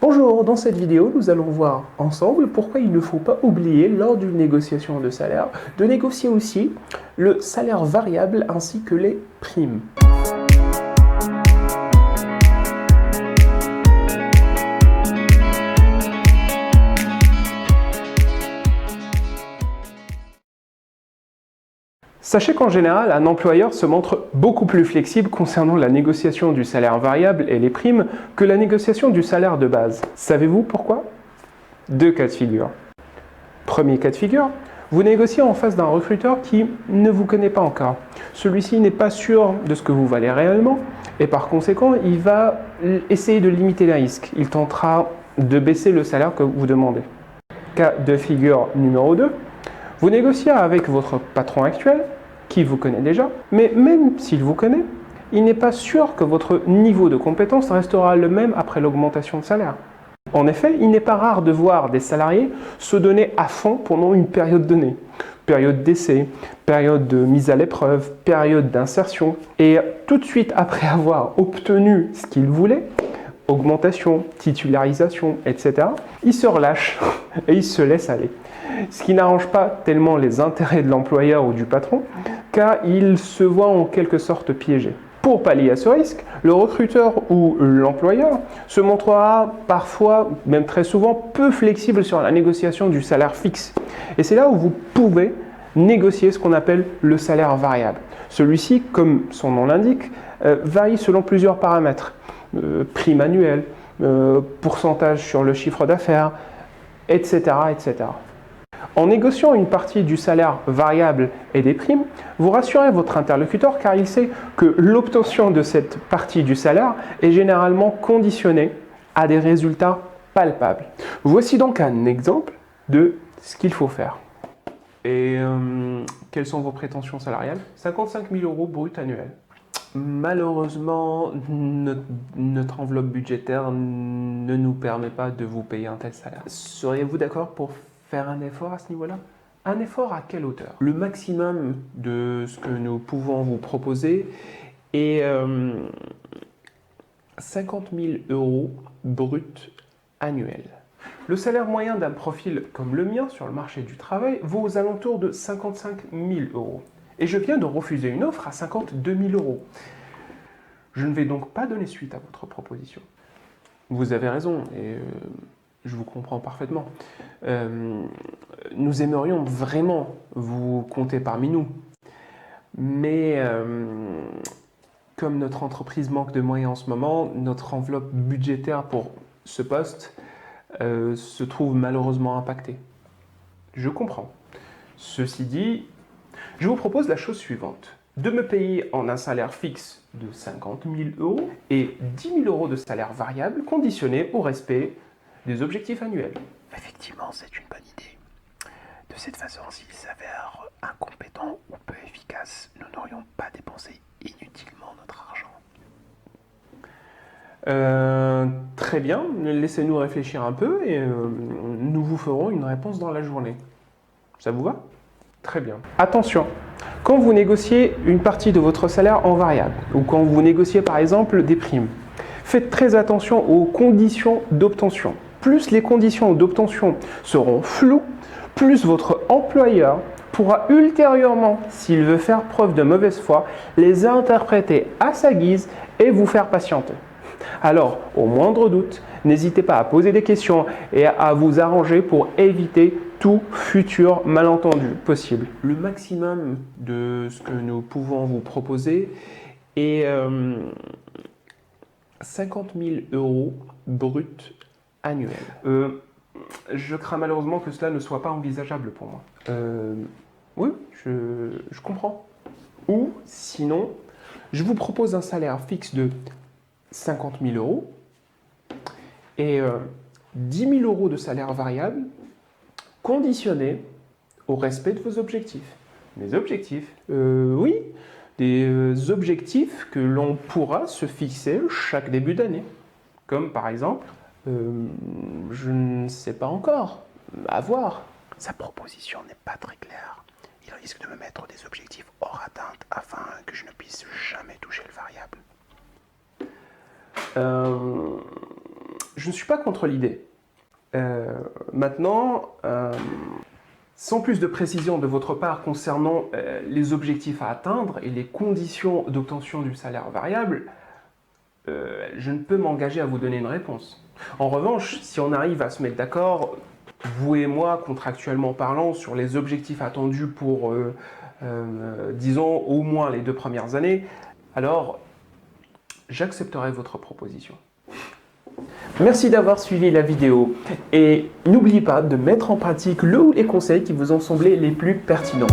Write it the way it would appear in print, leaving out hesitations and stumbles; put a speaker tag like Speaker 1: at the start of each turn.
Speaker 1: Bonjour, dans cette vidéo, nous allons voir ensemble pourquoi il ne faut pas oublier lors d'une négociation de salaire de négocier aussi le salaire variable ainsi que les primes. Sachez qu'en général, un employeur se montre beaucoup plus flexible concernant la négociation du salaire variable et les primes que la négociation du salaire de base. Savez-vous pourquoi? Deux cas de figure. Premier cas de figure, vous négociez en face d'un recruteur qui ne vous connaît pas encore. Celui-ci n'est pas sûr de ce que vous valez réellement et par conséquent, il va essayer de limiter les risques. Il tentera de baisser le salaire que vous demandez. Cas de figure numéro 2, vous négociez avec votre patron actuel qui vous connaît déjà, mais même s'il vous connaît, il n'est pas sûr que votre niveau de compétence restera le même après l'augmentation de salaire. En effet, il n'est pas rare de voir des salariés se donner à fond pendant une période donnée. Période d'essai, période de mise à l'épreuve, période d'insertion. Et tout de suite après avoir obtenu ce qu'ils voulaient, augmentation, titularisation, etc., ils se relâchent et ils se laissent aller. Ce qui n'arrange pas tellement les intérêts de l'employeur ou du patron, car il se voit en quelque sorte piégé. Pour pallier à ce risque, le recruteur ou l'employeur se montrera parfois, même très souvent, peu flexible sur la négociation du salaire fixe. Et c'est là où vous pouvez négocier ce qu'on appelle le salaire variable. Celui-ci, comme son nom l'indique, varie selon plusieurs paramètres. Prime annuelle, pourcentage sur le chiffre d'affaires, etc., etc. En négociant une partie du salaire variable et des primes, vous rassurez votre interlocuteur car il sait que l'obtention de cette partie du salaire est généralement conditionnée à des résultats palpables. Voici donc un exemple de ce qu'il faut faire. Et quelles sont vos prétentions salariales? 55 000 € brut annuel. Malheureusement, notre enveloppe budgétaire ne nous permet pas de vous payer un tel salaire. Seriez-vous d'accord pour faire un effort à ce niveau-là? Un effort à quelle hauteur? Le maximum de ce que nous pouvons vous proposer est 50 000 € brut annuel. Le salaire moyen d'un profil comme le mien sur le marché du travail vaut aux alentours de 55 000 €. Et je viens de refuser une offre à 52 000 €. Je ne vais donc pas donner suite à votre proposition. Vous avez raison et je vous comprends parfaitement. Nous aimerions vraiment vous compter parmi nous. Mais comme notre entreprise manque de moyens en ce moment, notre enveloppe budgétaire pour ce poste se trouve malheureusement impactée. Je comprends. Ceci dit, je vous propose la chose suivante. De me payer en un salaire fixe de 50 000 € et 10 000 € de salaire variable conditionné au respect des objectifs annuels.
Speaker 2: Effectivement, c'est une bonne idée. De cette façon, s'il s'avère incompétent ou peu efficace, nous n'aurions pas dépensé inutilement notre argent.
Speaker 1: Très bien, laissez-nous réfléchir un peu et nous vous ferons une réponse dans la journée. Ça vous va? Très bien. Attention, quand vous négociez une partie de votre salaire en variable ou quand vous négociez par exemple des primes, faites très attention aux conditions d'obtention. Plus les conditions d'obtention seront floues, plus votre employeur pourra ultérieurement, s'il veut faire preuve de mauvaise foi, les interpréter à sa guise et vous faire patienter. Alors, au moindre doute, n'hésitez pas à poser des questions et à vous arranger pour éviter tout futur malentendu possible. Le maximum de ce que nous pouvons vous proposer est 50 000 € brut annuel. Je crains malheureusement que cela ne soit pas envisageable pour moi. Oui, je comprends. Ou sinon, je vous propose un salaire fixe de 50 000 € et 10 000 € de salaire variable conditionné au respect de vos objectifs. Mes objectifs? Oui, des objectifs que l'on pourra se fixer chaque début d'année. Comme par exemple, je ne sais pas encore, à voir.
Speaker 2: Sa proposition n'est pas très claire. Il risque de me mettre des objectifs hors atteinte afin que je ne puisse jamais toucher le variable.
Speaker 1: Je ne suis pas contre l'idée. Maintenant, sans plus de précision de votre part concernant les objectifs à atteindre et les conditions d'obtention du salaire variable, je ne peux m'engager à vous donner une réponse. En revanche, si on arrive à se mettre d'accord, vous et moi, contractuellement parlant, sur les objectifs attendus pour, disons, au moins les 2 premières années, alors j'accepterai votre proposition. Merci d'avoir suivi la vidéo et n'oubliez pas de mettre en pratique le ou les conseils qui vous ont semblé les plus pertinents.